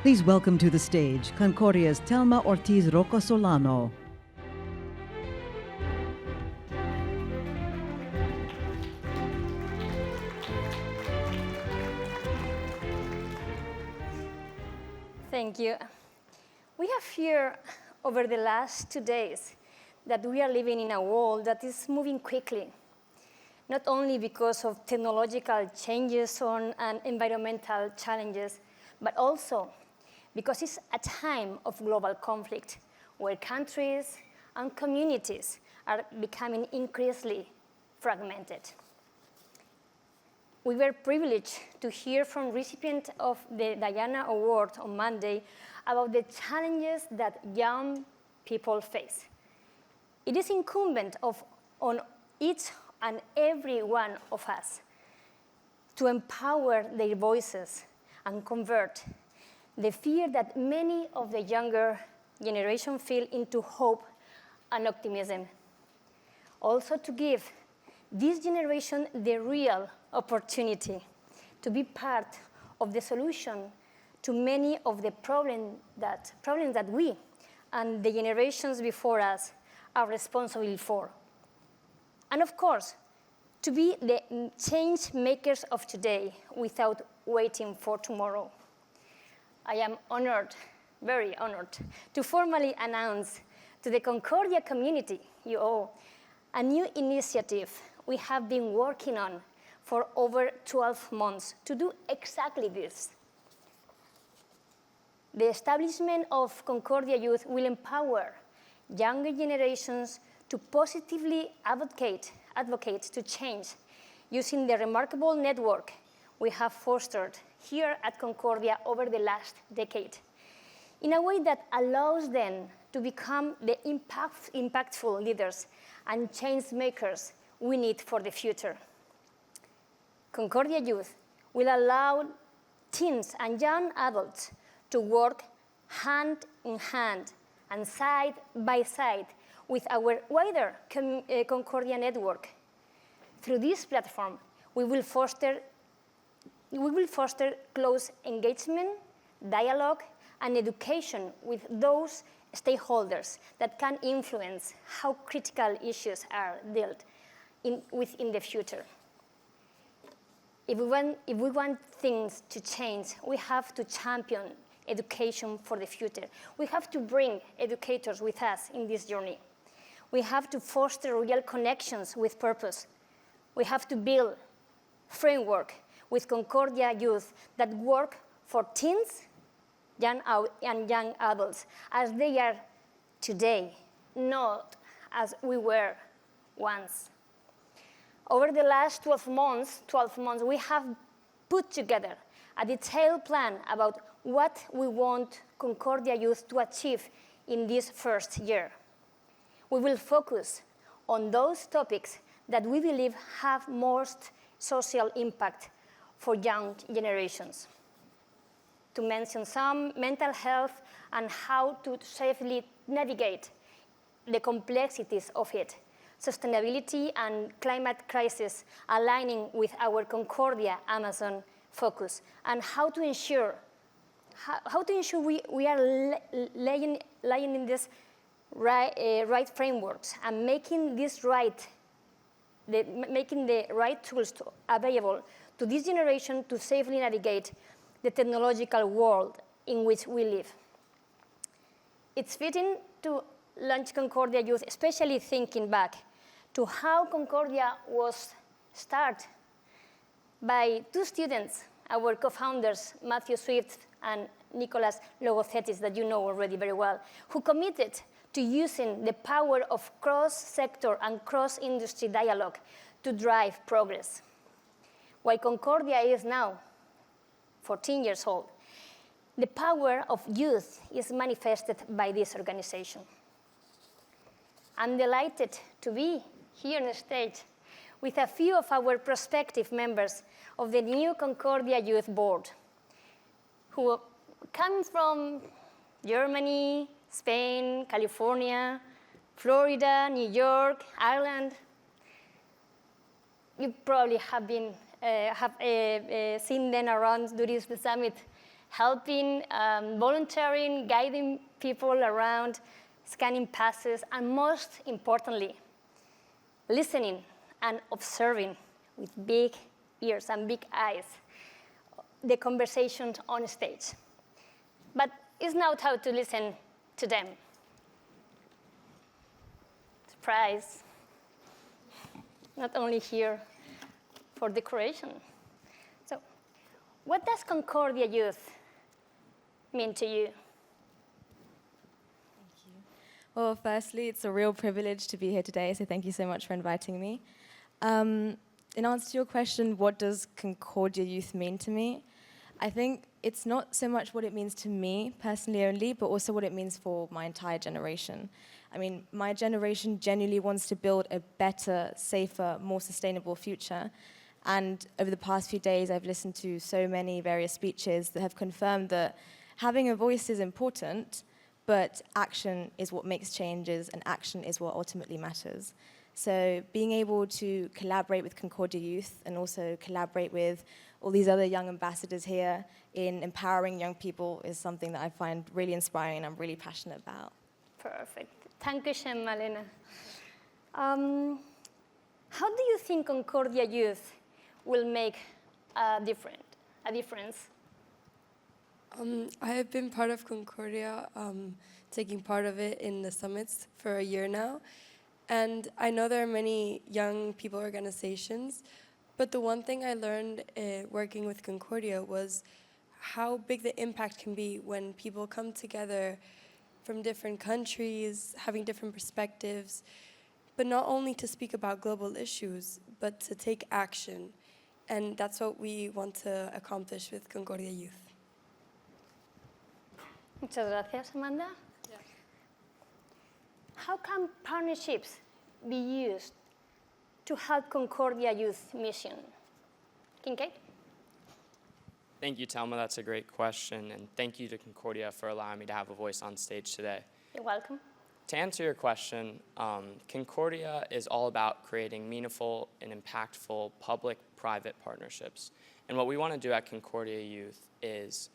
Please welcome to the stage Concordia's Telma Ortiz Rocosolano. Thank you. We have heard over the last 2 days that we are living in a world that is moving quickly, not only because of technological changes and environmental challenges, but also because it's a time of global conflict where countries and communities are becoming increasingly fragmented. We were privileged to hear from recipient of the Diana Award on Monday about the challenges that young people face. It is incumbent on each and every one of us to empower their voices and convert the fear that many of the younger generation feel into hope and optimism. Also to give this generation the real opportunity to be part of the solution to many of the problems that we and the generations before us are responsible for. And of course, to be the change makers of today without waiting for tomorrow. I am honored, very honored, to formally announce to the Concordia community, you all, a new initiative we have been working on for over 12 months to do exactly this. The establishment of Concordia Youth will empower younger generations to positively advocate to change using the remarkable network we have fostered here at Concordia over the last decade in a way that allows them to become the impactful leaders and change makers we need for the future. Concordia Youth will allow teens and young adults to work hand in hand and side by side with our wider Concordia network. Through this platform, we will foster close engagement, dialogue, and education with those stakeholders that can influence how critical issues are dealt with in the future. If we want things to change, we have to champion education for the future. We have to bring educators with us in this journey. We have to foster real connections with purpose. We have to build framework with Concordia Youth that work for teens and young adults as they are today, not as we were once. Over the last 12 months, we have put together a detailed plan about what we want Concordia Youth to achieve in this first year. We will focus on those topics that we believe have most social impact for young generations. To mention some, mental health and how to safely navigate the complexities of it, sustainability and climate crisis aligning with our Concordia Amazon focus, and how to ensure we are laying in this right frameworks and making the right tools available to this generation to safely navigate the technological world in which we live. It's fitting to launch Concordia Youth, especially thinking back to how Concordia was started by two students, our co-founders, Matthew Swift and Nicholas Logothetis, that you know already very well, who committed to using the power of cross-sector and cross-industry dialogue to drive progress. While Concordia is now 14 years old, the power of youth is manifested by this organization. I'm delighted to be here on the stage with a few of our prospective members of the new Concordia Youth Board, who come from Germany, Spain, California, Florida, New York, Ireland. You probably have seen them around during the summit helping, volunteering, guiding people around, scanning passes, and most importantly, listening and observing with big ears and big eyes the conversations on stage. But it's now time to listen to them. Surprise. Not only here for decoration. So, what does Concordia Youth mean to you? Well, firstly, it's a real privilege to be here today, so thank you so much for inviting me. In answer to your question, what does Concordia Youth mean to me? I think it's not so much what it means to me personally only, but also what it means for my entire generation. I mean, my generation genuinely wants to build a better, safer, more sustainable future. And over the past few days, I've listened to so many various speeches that have confirmed that having a voice is important, but action is what makes changes, and action is what ultimately matters. So being able to collaborate with Concordia Youth and also collaborate with all these other young ambassadors here in empowering young people is something that I find really inspiring and I'm really passionate about. Perfect. Thank you, Malena. How do you think Concordia Youth will make a difference? I have been part of Concordia, taking part of it in the summits for a year now. And I know there are many young people organizations, but the one thing I learned working with Concordia was how big the impact can be when people come together from different countries, having different perspectives, but not only to speak about global issues, but to take action. And that's what we want to accomplish with Concordia Youth. Muchas gracias, Amanda. Yeah. How can partnerships be used to help Concordia Youth mission? Kincaid? Thank you, Telma. That's a great question. And thank you to Concordia for allowing me to have a voice on stage today. You're welcome. To answer your question, Concordia is all about creating meaningful and impactful public-private partnerships. And what we want to do at Concordia Youth is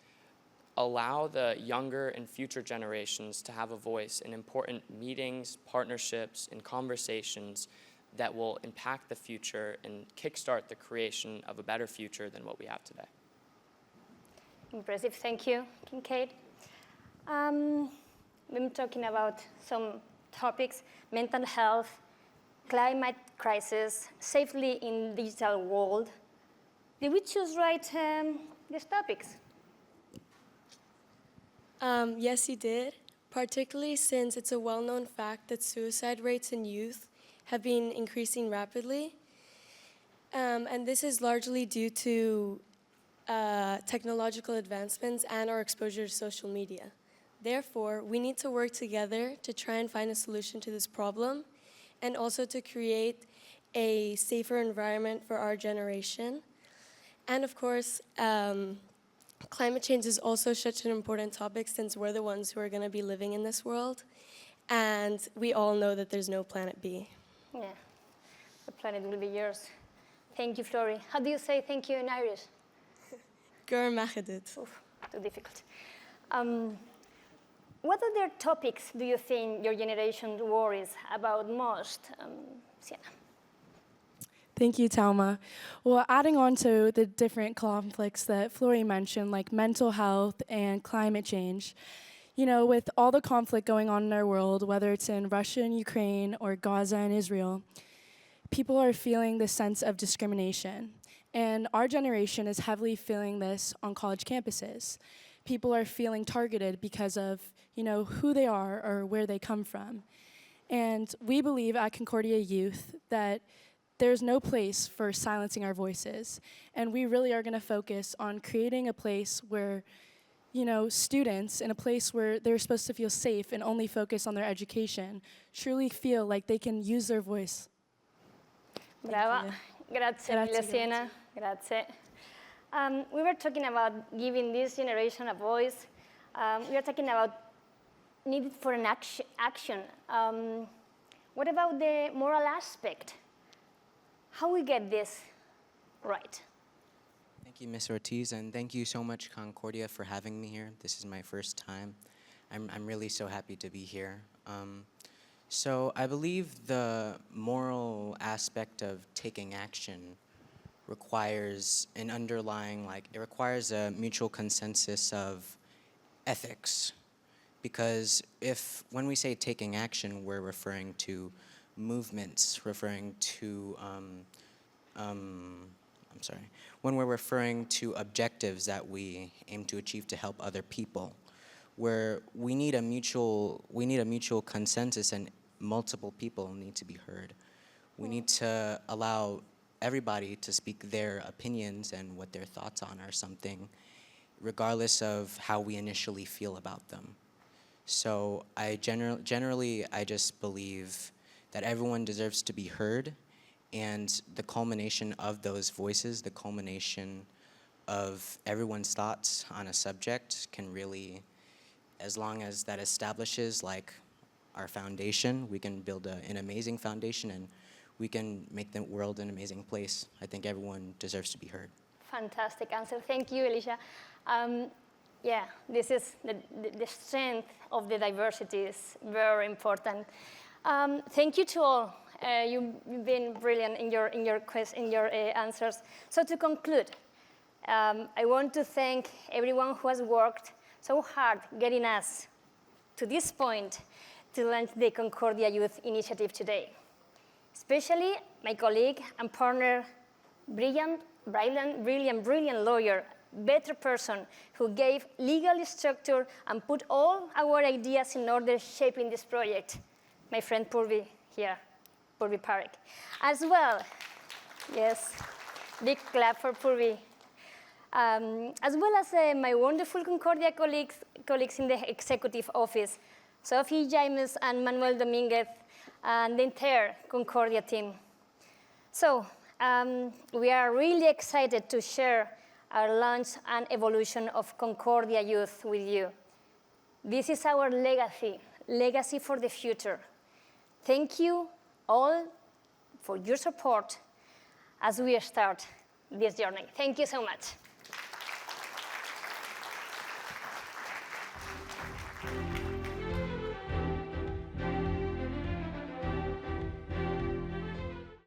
allow the younger and future generations to have a voice in important meetings, partnerships, and conversations that will impact the future and kickstart the creation of a better future than what we have today. Impressive, thank you, Kincaid. We've been talking about some topics: mental health, climate crisis, safely in digital world. Did we choose right these topics? Yes, you did, particularly since it's a well-known fact that suicide rates in youth have been increasing rapidly. And this is largely due to technological advancements and our exposure to social media. Therefore, we need to work together to try and find a solution to this problem and also to create a safer environment for our generation. And of course, climate change is also such an important topic since we're the ones who are going to be living in this world. And we all know that there's no planet B. Yeah, the planet will be yours. Thank you, Flori. How do you say thank you in Irish? Gur machadit. Too difficult. What other topics do you think your generation worries about most, Sienna? Thank you, Telma. Well, adding on to the different conflicts that Flori mentioned, like mental health and climate change, you know, with all the conflict going on in our world, whether it's in Russia and Ukraine or Gaza and Israel, people are feeling this sense of discrimination. And our generation is heavily feeling this on college campuses. People are feeling targeted because of, you know, who they are or where they come from. And we believe at Concordia Youth that there's no place for silencing our voices. And we really are going to focus on creating a place where, you know, students, in a place where they're supposed to feel safe and only focus on their education, truly feel like they can use their voice. Brava. Grazie mille, Sienna. Grazie. We were talking about giving this generation a voice. We are talking about need for an action. What about the moral aspect? How we get this right? Thank you, Ms. Ortiz, and thank you so much, Concordia, for having me here. This is my first time. I'm really so happy to be here. So I believe the moral aspect of taking action requires an underlying, it requires a mutual consensus of ethics. Because when we say taking action, we're referring to movements, referring to, when we're referring to objectives that we aim to achieve to help other people, where we need a mutual consensus and multiple people need to be heard. We need to allow everybody to speak their opinions and what their thoughts on are something, regardless of how we initially feel about them. So I generally just believe that everyone deserves to be heard, and the culmination of those voices, the culmination of everyone's thoughts on a subject can really, as long as that establishes our foundation, we can build an amazing foundation and we can make the world an amazing place. I think everyone deserves to be heard. Fantastic answer. Thank you, Alicia. Yeah, this is the strength of the diversity is very important. Thank you to all. You've been brilliant in your answers. So to conclude, I want to thank everyone who has worked so hard getting us to this point to launch the Concordia Youth Initiative today. Especially my colleague and partner, brilliant lawyer, better person who gave legal structure and put all our ideas in order shaping this project. My friend Purvi here, Purvi Parekh. As well, yes, big clap for Purvi. As well as my wonderful Concordia colleagues in the executive office, Sophie James and Manuel Dominguez, and the entire Concordia team. So we are really excited to share our launch and evolution of Concordia Youth with you. This is our legacy for the future. Thank you all for your support as we start this journey. Thank you so much.